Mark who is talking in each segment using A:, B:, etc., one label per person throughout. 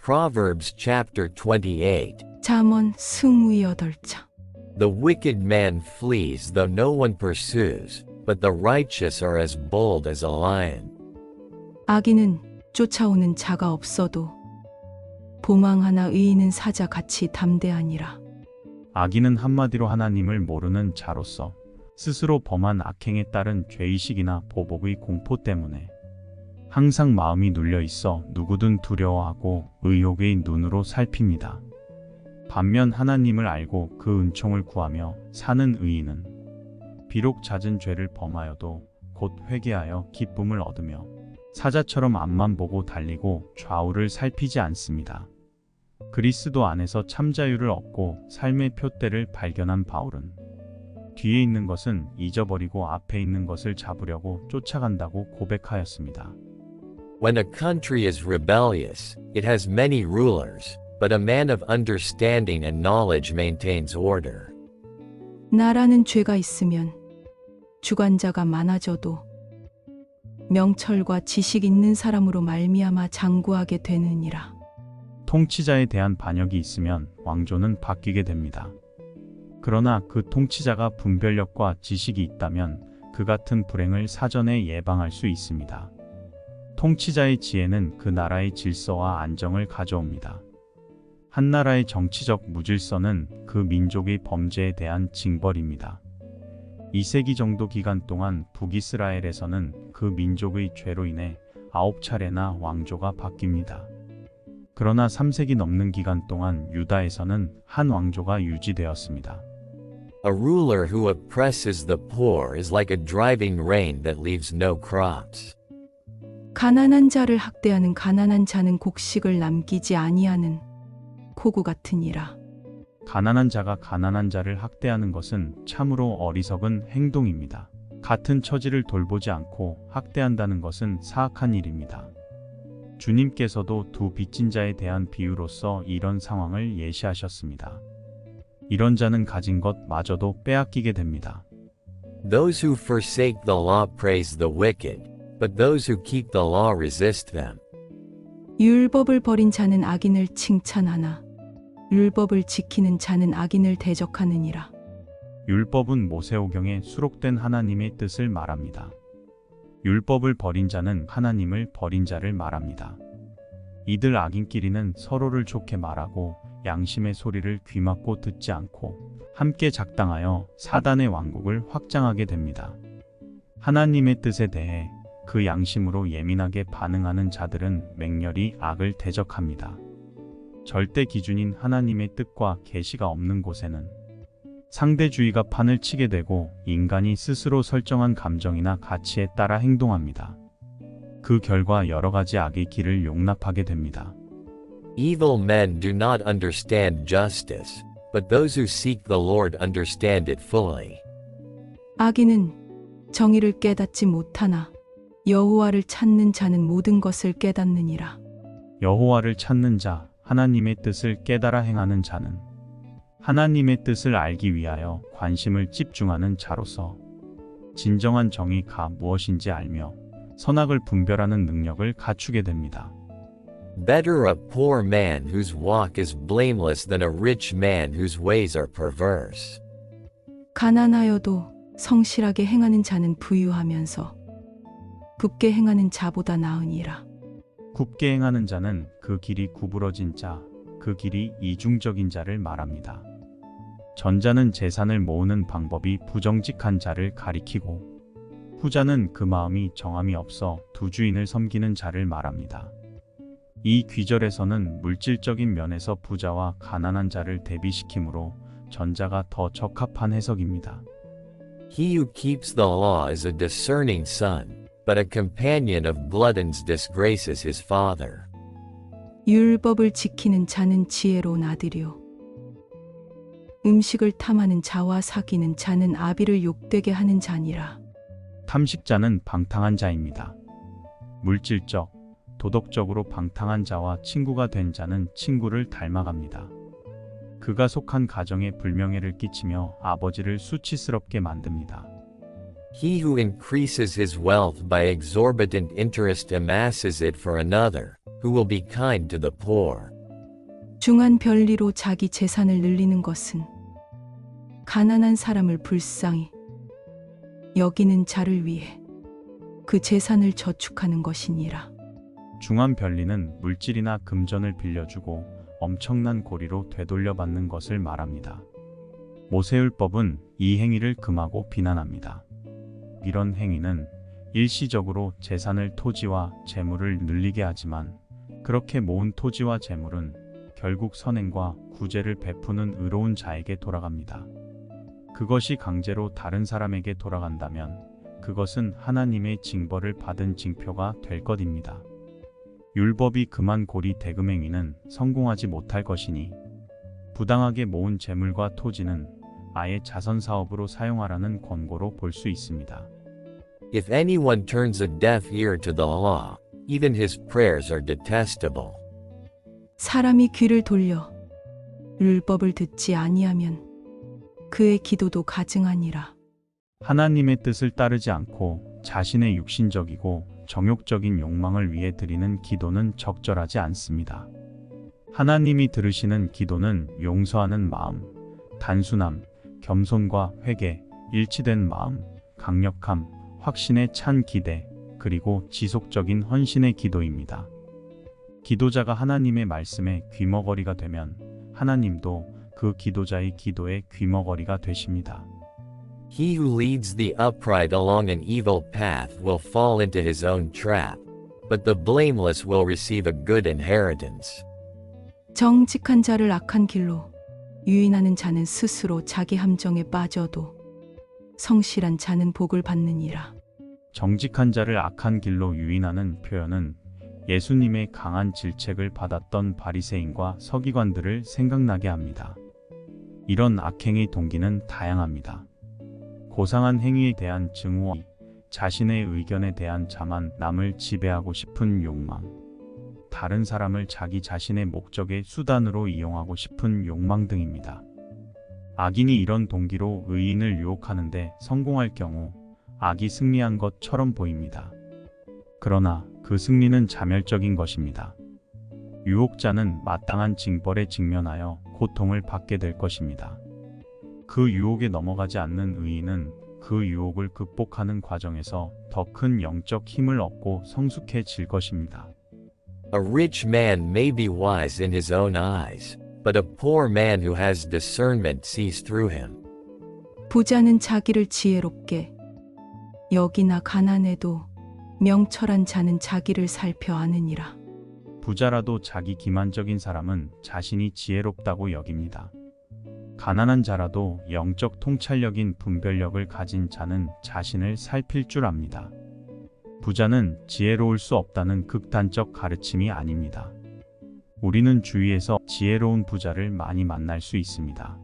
A: Proverbs chapter 28.
B: 잠언 28장.
A: The wicked man flees though no one pursues, but the righteous are as bold as a lion.
B: 악인은 쫓아오는 자가 없어도 도망하나 의인은 사자같이 담대하니라.
C: 악인은 한마디로 하나님을 모르는 자로서 스스로 범한 악행에 따른 죄의식이나 보복의 공포 때문에 항상 마음이 눌려 있어 누구든 두려워하고 의욕의 눈으로 살핍니다. 반면 하나님을 알고 그 은총을 구하며 사는 의인은 비록 잦은 죄를 범하여도 곧 회개하여 기쁨을 얻으며 사자처럼 앞만 보고 달리고 좌우를 살피지 않습니다. 그리스도 안에서 참자유를 얻고 삶의 표대를 발견한 바울은 뒤에 있는 것은 잊어버리고 앞에 있는 것을 잡으려고 쫓아간다고 고백하였습니다.
A: When a country is rebellious, it has many rulers, but a man of understanding and knowledge maintains order.
B: 나라는 죄가 있으면 주관자가 많아져도 명철과 지식 있는 사람으로 말미암아 장구하게 되느니라.
C: 통치자에 대한 반역이 있으면 왕조는 바뀌게 됩니다. 그러나 그 통치자가 분별력과 지식이 있다면 그 같은 불행을 사전에 예방할 수 있습니다. 통치자의 지혜는 그 나라의 질서와 안정을 가져옵니다. 한 나라의 정치적 무질서는 그 민족의 범죄에 대한 징벌입니다. 2세기 정도 기간 동안 북이스라엘에서는 그 민족의 죄로 인해 9차례나 왕조가 바뀝니다. 그러나 3세기 넘는 기간 동안 유다에서는 한 왕조가 유지되었습니다.
A: A ruler who oppresses the poor is like a driving rain that leaves no crops.
B: 가난한 자를 학대하는 가난한 자는 곡식을 남기지 아니하는 폭우 같으니라.
C: 가난한 자가 가난한 자를 학대하는 것은 참으로 어리석은 행동입니다. 같은 처지를 돌보지 않고 학대한다는 것은 사악한 일입니다. 주님께서도 두 빚진 자에 대한 비유로서 이런 상황을 예시하셨습니다. 이런 자는 가진 것마저도 빼앗기게 됩니다.
A: Those who forsake the law praise the wicked, but those who keep the law resist them.
B: 율법을 버린 자는 악인을 칭찬하나 율법을 지키는 자는 악인을 대적하느니라.
C: 율법은 모세오경에 수록된 하나님의 뜻을 말합니다. 율법을 버린 자는 하나님을 버린 자를 말합니다. 이들 악인끼리는 서로를 좋게 말하고 양심의 소리를 귀막고 듣지 않고 함께 작당하여 사단의 왕국을 확장하게 됩니다. 하나님의 뜻에 대해 그 양심으로 예민하게 반응하는 자들은 맹렬히 악을 대적합니다. 절대 기준인 하나님의 뜻과 계시가 없는 곳에는 상대주의가 판을 치게 되고 인간이 스스로 설정한 감정이나 가치에 따라 행동합니다. 그 결과 여러 가지 악의 길을 용납하게 됩니다.
A: Evil men do not understand justice, but those who seek the Lord understand it fully.
B: 악인은 정의를 깨닫지 못하나 여호와를 찾는 자는 모든 것을 깨닫느니라.
C: 여호와를 찾는 자, 하나님의 뜻을 깨달아 행하는 자는 하나님의 뜻을 알기 위하여 관심을 집중하는 자로서 진정한 정의가 무엇인지 알며 선악을 분별하는 능력을 갖추게 됩니다.
A: Better a poor man whose walk is blameless than a rich man whose ways are perverse.
B: 가난하여도 성실하게 행하는 자는 부유하면서 굽게 행하는 자보다 나으니라.
C: 굽게 행하는 자는 그 길이 구부러진 자, 그 길이 이중적인 자를 말합니다. 전자는 재산을 모으는 방법이 부정직한 자를 가리키고 후자는 그 마음이 정함이 없어 두 주인을 섬기는 자를 말합니다. 이 귀절에서는 물질적인 면에서 부자와 가난한 자를 대비시키므로 전자가 더 적합한 해석입니다.
A: He who keeps the law is a discerning son, but a companion of bloodens disgraces his father.
B: 율법을 지키는 자는 지혜로운 아들이요 음식을 탐하는 자와 사귀는 자는 아비를 욕되게 하는 자니라.
C: 탐식자는 방탕한 자입니다. 물질적, 도덕적으로 방탕한 자와 친구가 된 자는 친구를 닮아갑니다. 그가 속한 가정에 불명예를 끼치며 아버지를 수치스럽게 만듭니다.
A: He who increases his wealth by exorbitant interest amasses it for another, who will be kind to the poor.
B: 중한 별리로 자기 재산을 늘리는 것은 가난한 사람을 불쌍히 여기는 자를 위해 그 재산을 저축하는 것이니라.
C: 중한 별리는 물질이나 금전을 빌려주고 엄청난 고리로 되돌려받는 것을 말합니다. 모세율법은 이 행위를 금하고 비난합니다. 이런 행위는 일시적으로 재산을 토지와 재물을 늘리게 하지만 그렇게 모은 토지와 재물은 결국 선행과 구제를 베푸는 의로운 자에게 돌아갑니다. 그것이 강제로 다른 사람에게 돌아간다면 그것은 하나님의 징벌을 받은 징표가 될 것입니다. 율법이 금한 고리 대금 행위는 성공하지 못할 것이니 부당하게 모은 재물과 토지는 아예 자선 사업으로 사용하라는 권고로 볼 수 있습니다.
A: If anyone turns a deaf ear to the law, even his prayers are detestable.
B: 사람이 귀를 돌려 율법을 듣지 아니하면 그의 기도도 가증하니라.
C: 하나님의 뜻을 따르지 않고 자신의 육신적이고 정욕적인 욕망을 위해 드리는 기도는 적절하지 않습니다. 하나님이 들으시는 기도는 용서하는 마음, 단순함, 겸손과 회개, 일치된 마음, 강력함, 확신에 찬 기대, 그리고 지속적인 헌신의 기도입니다. 기도자가 하나님의 말씀에 귀머거리가 되면 하나님도 그 기도자의 기도에 귀머거리가 되십니다.
A: He who leads the upright along an evil path will fall into his own trap, but the blameless will receive a good inheritance.
B: 정직한 자를 악한 길로 유인하는 자는 스스로 자기 함정에 빠져도 성실한 자는 복을 받느니라.
C: 정직한 자를 악한 길로 유인하는 표현은 예수님의 강한 질책을 받았던 바리새인과 서기관들을 생각나게 합니다. 이런 악행의 동기는 다양합니다. 고상한 행위에 대한 증오, 자신의 의견에 대한 자만, 남을 지배하고 싶은 욕망, 다른 사람을 자기 자신의 목적의 수단으로 이용하고 싶은 욕망 등입니다. 악인이 이런 동기로 의인을 유혹하는데 성공할 경우 악이 승리한 것처럼 보입니다. 그러나 그 승리는 자멸적인 것입니다. 유혹자는 마땅한 징벌에 직면하여 고통을 받게 될 것입니다. 그 유혹에 넘어가지 않는 의인은 그 유혹을 극복하는 과정에서 더 큰 영적 힘을 얻고 성숙해질 것입니다.
A: A rich man may be wise in his own eyes, but a poor man who has discernment sees through him.
B: 부자는 자기를 지혜롭게 여기나 가난해도 명철한 자는 자기를 살펴 아느니라.
C: 부자라도 자기 기만적인 사람은 자신이 지혜롭다고 여깁니다. 가난한 자라도 영적 통찰력인 분별력을 가진 자는 자신을 살필 줄 압니다. 부자는 지혜로울 수 없다는 극단적 가르침이 아닙니다. 우리는 주위에서 지혜로운 부자를 많이 만날 수 있습니다.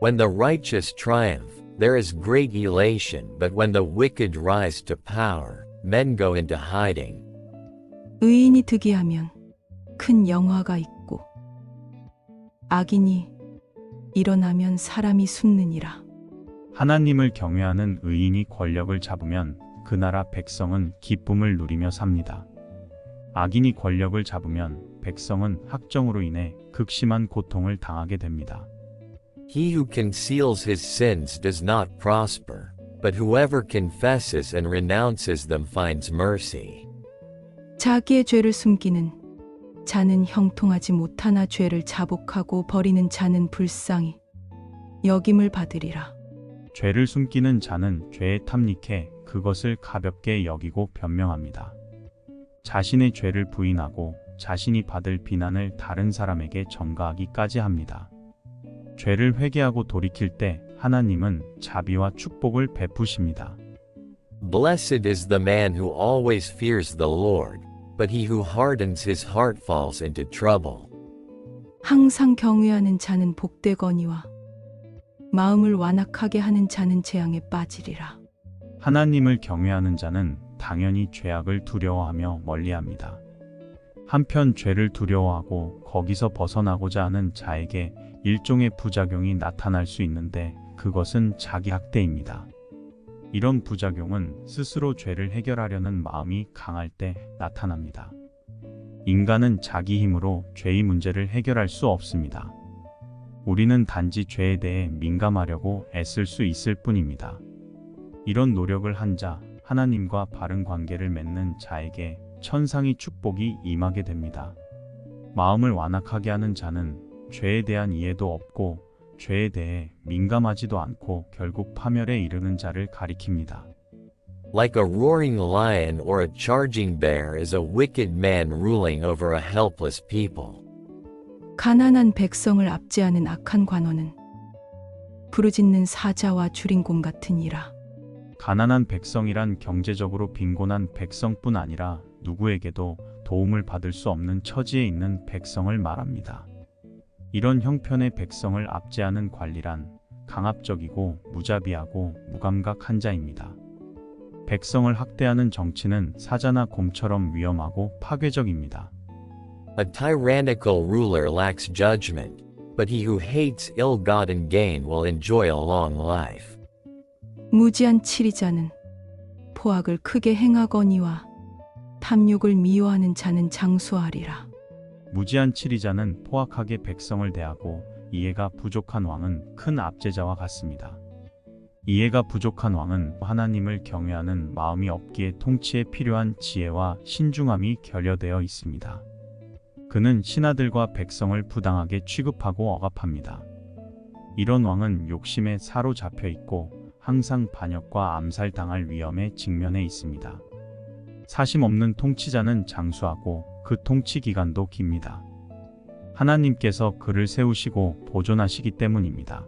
A: When the righteous triumph, there is great elation, but when the wicked rise to power, men go into hiding.
B: 의인이 득이하면 큰 영화가 있고 악인이 일어나면 사람이 숨느니라.
C: 하나님을 경외하는 의인이 권력을 잡으면 그 나라 백성은 기쁨을 누리며 삽니다. 악인이 권력을 잡으면 백성은 학정으로 인해 극심한 고통을 당하게 됩니다.
A: He who conceals his sins does not prosper, but whoever confesses and renounces them finds mercy.
B: 자기의 죄를 숨기는 자는 형통하지 못하나 죄를 자복하고 버리는 자는 불쌍히 여김을 받으리라.
C: 죄를 숨기는 자는 죄에 탐닉해 그것을 가볍게 여기고 변명합니다. 자신의 죄를 부인하고 자신이 받을 비난을 다른 사람에게 전가하기까지 합니다. 죄를 회개하고 돌이킬 때 하나님은 자비와 축복을 베푸십니다.
A: Blessed is the man who always fears the Lord, but he who hardens his heart falls into trouble.
B: 항상 경외하는 자는 복되거니와 마음을 완악하게 하는 자는 재앙에 빠지리라.
C: 하나님을 경외하는 자는 당연히 죄악을 두려워하며 멀리합니다. 한편 죄를 두려워하고 거기서 벗어나고자 하는 자에게 일종의 부작용이 나타날 수 있는데 그것은 자기 학대입니다. 이런 부작용은 스스로 죄를 해결하려는 마음이 강할 때 나타납니다. 인간은 자기 힘으로 죄의 문제를 해결할 수 없습니다. 우리는 단지 죄에 대해 민감하려고 애쓸 수 있을 뿐입니다. 이런 노력을 한 자, 하나님과 바른 관계를 맺는 자에게 천상의 축복이 임하게 됩니다. 마음을 완악하게 하는 자는 죄에 대한 이해도 없고 죄에 대해 민감하지도 않고 결국 파멸에 이르는 자를 가리킵니다.
A: Like a roaring lion or a charging bear is a wicked man ruling over a helpless people.
B: 가난한 백성을 압제하는 악한 관원은 부르짖는 사자와 주린곰 같으니라.
C: 가난한 백성이란 경제적으로 빈곤한 백성뿐 아니라 누구에게도 도움을 받을 수 없는 처지에 있는 백성을 말합니다. 이런 형편의 백성을 압제하는 관리란 강압적이고 무자비하고 무감각한 자입니다. 백성을 학대하는 정치는 사자나 곰처럼 위험하고 파괴적입니다.
A: A tyrannical ruler lacks judgment, but he who hates ill-gotten gain will enjoy a long life.
B: 무지한 치리자는 포악을 크게 행하거니와 탐욕을 미워하는 자는 장수하리라.
C: 무지한 치리자는 포악하게 백성을 대하고 이해가 부족한 왕은 큰 압제자와 같습니다. 이해가 부족한 왕은 하나님을 경외하는 마음이 없기에 통치에 필요한 지혜와 신중함이 결여되어 있습니다. 그는 신하들과 백성을 부당하게 취급하고 억압합니다. 이런 왕은 욕심에 사로잡혀 있고 항상 반역과 암살당할 위험에 직면해 있습니다. 사심 없는 통치자는 장수하고 그 통치 기간도 깁니다. 하나님께서 그를 세우시고 보존하시기 때문입니다.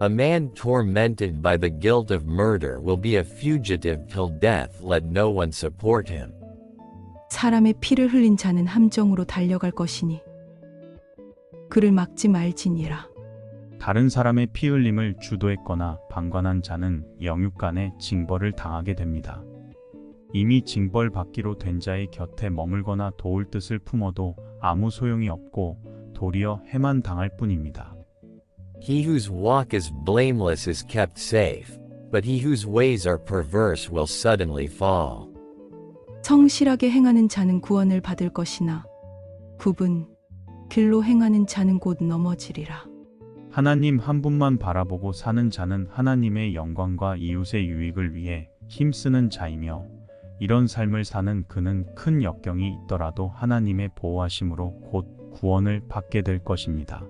A: A man tormented by the guilt of murder will be a fugitive till death. Let no one support him.
B: 사람의 피를 흘린 자는 함정으로 달려갈 것이니 그를 막지 말지니라.
C: 다른 사람의 피 흘림을 주도했거나 방관한 자는 영육간에 징벌을 당하게 됩니다. 이미 징벌받기로 된 자의 곁에 머물거나 도울 뜻을 품어도 아무 소용이 없고 도리어 해만 당할 뿐입니다.
A: He whose walk is blameless is kept safe, but he whose ways are perverse will suddenly fall.
B: 성실하게 행하는 자는 구원을 받을 것이나 굽은 길로 행하는 자는 곧 넘어지리라.
C: 하나님 한 분만 바라보고 사는 자는 하나님의 영광과 이웃의 유익을 위해 힘쓰는 자이며 이런 삶을 사는 그는 큰 역경이 있더라도 하나님의 보호하심으로 곧 구원을 받게 될 것입니다.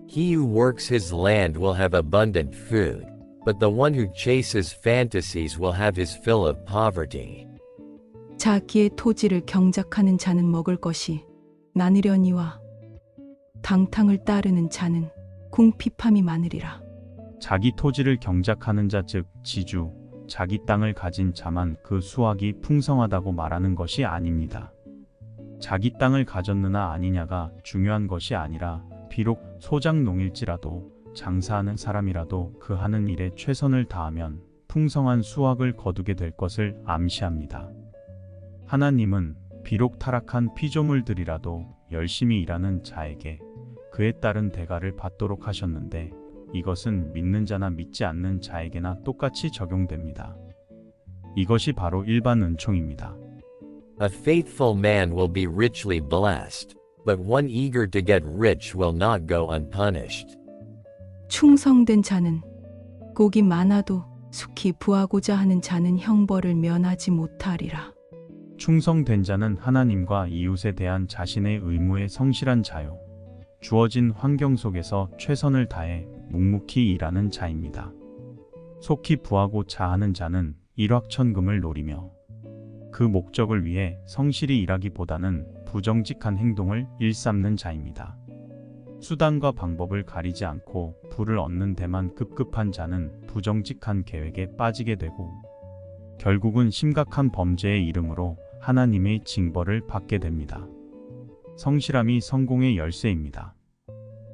A: He who works his land will have abundant food, but the one who chases fantasies will have his fill of poverty.
B: 자기의 토지를 경작하는 자는 먹을 것이 나누려니와 방탕을 따르는 자는 궁핍함이 많으리라.
C: 자기 토지를 경작하는 자 즉 지주, 자기 땅을 가진 자만 그 수확이 풍성하다고 말하는 것이 아닙니다. 자기 땅을 가졌느냐 아니냐가 중요한 것이 아니라 비록 소작농일지라도 장사하는 사람이라도 그 하는 일에 최선을 다하면 풍성한 수확을 거두게 될 것을 암시합니다. 하나님은 비록 타락한 피조물들이라도 열심히 일하는 자에게 그에 따른 대가를 받도록 하셨는데 이것은 믿는 자나 믿지 않는 자에게나 똑같이 적용됩니다. 이것이 바로 일반 은총입니다.
A: A faithful man will be richly blessed, but one eager to get rich will not go unpunished.
B: 충성된 자는 복이 많아도 숙히 부하고자 하는 자는 형벌을 면하지 못하리라.
C: 충성된 자는 하나님과 이웃에 대한 자신의 의무에 성실한 자요. 주어진 환경 속에서 최선을 다해 묵묵히 일하는 자입니다. 속히 부하고자 하는 자는 일확천금을 노리며 그 목적을 위해 성실히 일하기보다는 부정직한 행동을 일삼는 자입니다. 수단과 방법을 가리지 않고 부를 얻는 데만 급급한 자는 부정직한 계획에 빠지게 되고 결국은 심각한 범죄의 이름으로 하나님의 징벌을 받게 됩니다. 성실함이 성공의 열쇠입니다.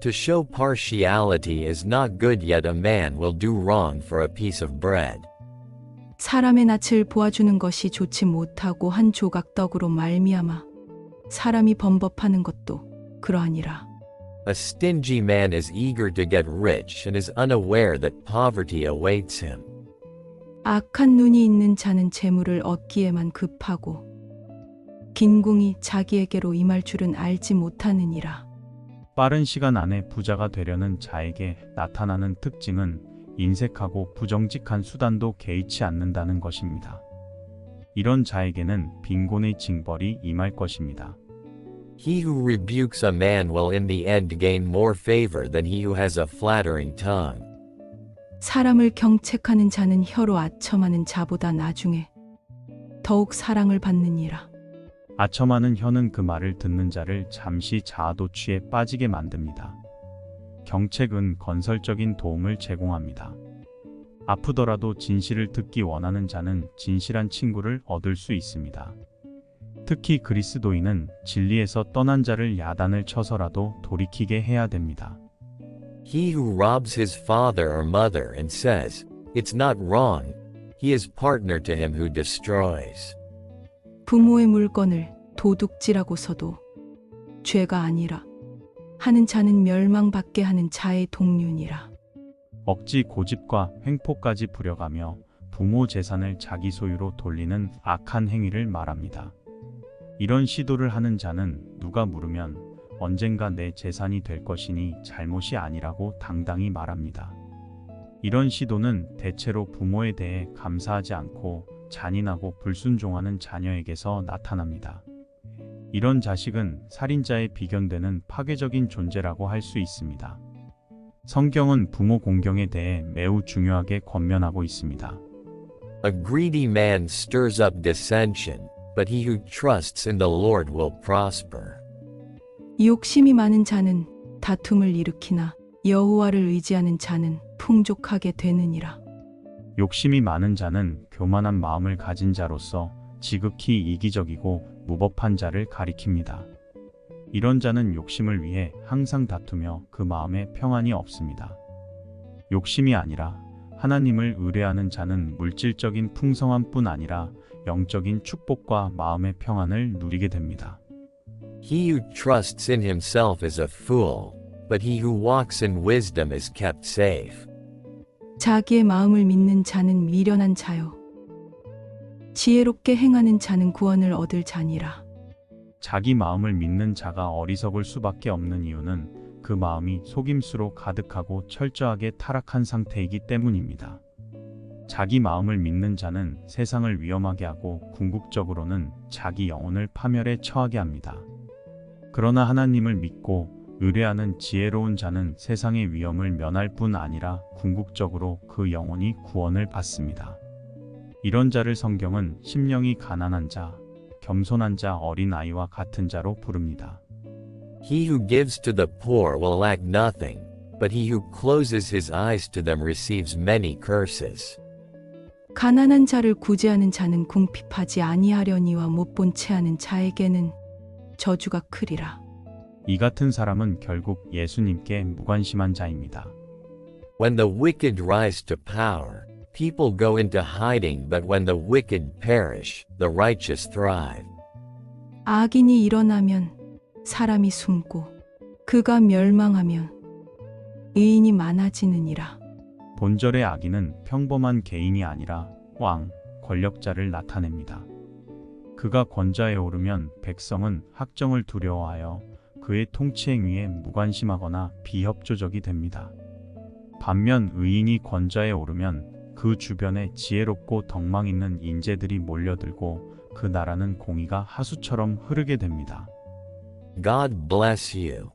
A: To show partiality is not good, yet a man will do wrong for a piece of bread.
B: 사람의 낯을 보아주는 것이 좋지 못하고 한 조각 떡으로 말미암아 사람이 범법하는 것도 그러하니라.
A: A stingy man is eager to get rich and is unaware that poverty awaits him.
B: 악한 눈이 있는 자는 재물을 얻기에만 급하고 빈궁이 자기에게로 임할 줄은 알지 못하느니라.
C: 빠른 시간 안에 부자가 되려는 자에게 나타나는 특징은 인색하고 부정직한 수단도 개의치 않는다는 것입니다. 이런 자에게는 빈곤의 징벌이 임할 것입니다.
A: He who rebukes a man will in the end gain more favor than he who has a flattering tongue.
B: 사람을 경책하는 자는 혀로 아첨하는 자보다 나중에 더욱 사랑을 받느니라.
C: 아첨하는 혀는 그 말을 듣는 자를 잠시 자아도취에 빠지게 만듭니다. 경책은 건설적인 도움을 제공합니다. 아프더라도 진실을 듣기 원하는 자는 진실한 친구를 얻을 수 있습니다. 특히 그리스도인은 진리에서 떠난 자를 야단을 쳐서라도 돌이키게 해야 됩니다.
A: He who robs his father or mother and says, "It's not wrong," he is partner to him who destroys.
B: 부모의 물건을 도둑질하고서도 죄가 아니라 하는 자는 멸망받게 하는 자의 동륜이라.
C: 억지 고집과 횡포까지 부려가며 부모 재산을 자기 소유로 돌리는 악한 행위를 말합니다. 이런 시도를 하는 자는 누가 물으면 언젠가 내 재산이 될 것이니 잘못이 아니라고 당당히 말합니다. 이런 시도는 대체로 부모에 대해 감사하지 않고 잔인하고 불순종하는 자녀에게서 나타납니다. 이런 자식은 살인자에 비견되는 파괴적인 존재라고 할 수 있습니다. 성경은 부모 공경에 대해 매우 중요하게 권면하고 있습니다.
A: A greedy man stirs up dissension, but he who trusts in the Lord will prosper.
B: 욕심이 많은 자는 다툼을 일으키나 여호와를 의지하는 자는 풍족하게 되느니라.
C: 욕심이 많은 자는 교만한 마음을 가진 자로서 지극히 이기적이고 무법한 자를 가리킵니다. 이런 자는 욕심을 위해 항상 다투며 그 마음에 평안이 없습니다. 욕심이 아니라 하나님을 의뢰하는 자는 물질적인 풍성함뿐 아니라 영적인 축복과 마음의 평안을 누리게 됩니다.
A: He who trusts in himself is a fool, but he who walks in wisdom is kept safe.
B: 자기의 마음을 믿는 자는 미련한 자요. 지혜롭게 행하는 자는 구원을 얻을 자니라.
C: 자기 마음을 믿는 자가 어리석을 수밖에 없는 이유는 그 마음이 속임수로 가득하고 철저하게 타락한 상태이기 때문입니다. 자기 마음을 믿는 자는 세상을 위험하게 하고 궁극적으로는 자기 영혼을 파멸에 처하게 합니다. 그러나 하나님을 믿고 의뢰하는 지혜로운 자는 세상의 위험을 면할 뿐 아니라 궁극적으로 그 영혼이 구원을 받습니다. 이런 자를 성경은 심령이 가난한 자, 겸손한 자, 어린 아이와 같은 자로 부릅니다.
A: He who gives to the poor will lack nothing, but he who closes his eyes to them receives many curses.
B: 가난한 자를 구제하는 자는 궁핍하지 아니하려니와 못 본 채하는 자에게는 저주가 크리라.
C: 이 같은 사람은 결국 예수님께 무관심한 자입니다.
A: When the wicked rise to power, people go into hiding, but when the wicked perish, the righteous thrive.
B: 악인이 일어나면 사람이 숨고 그가 멸망하면 의인이 많아지느니라.
C: 본절의 악인은 평범한 개인이 아니라 왕, 권력자를 나타냅니다. 그가 권좌에 오르면 백성은 학정을 두려워하여 그의 통치 행위에 무관심하거나 비협조적이 됩니다. 반면 의인이 권좌에 오르면 그 주변에 지혜롭고 덕망 있는 인재들이 몰려들고 그 나라는 공의가 하수처럼 흐르게 됩니다.
A: God bless you.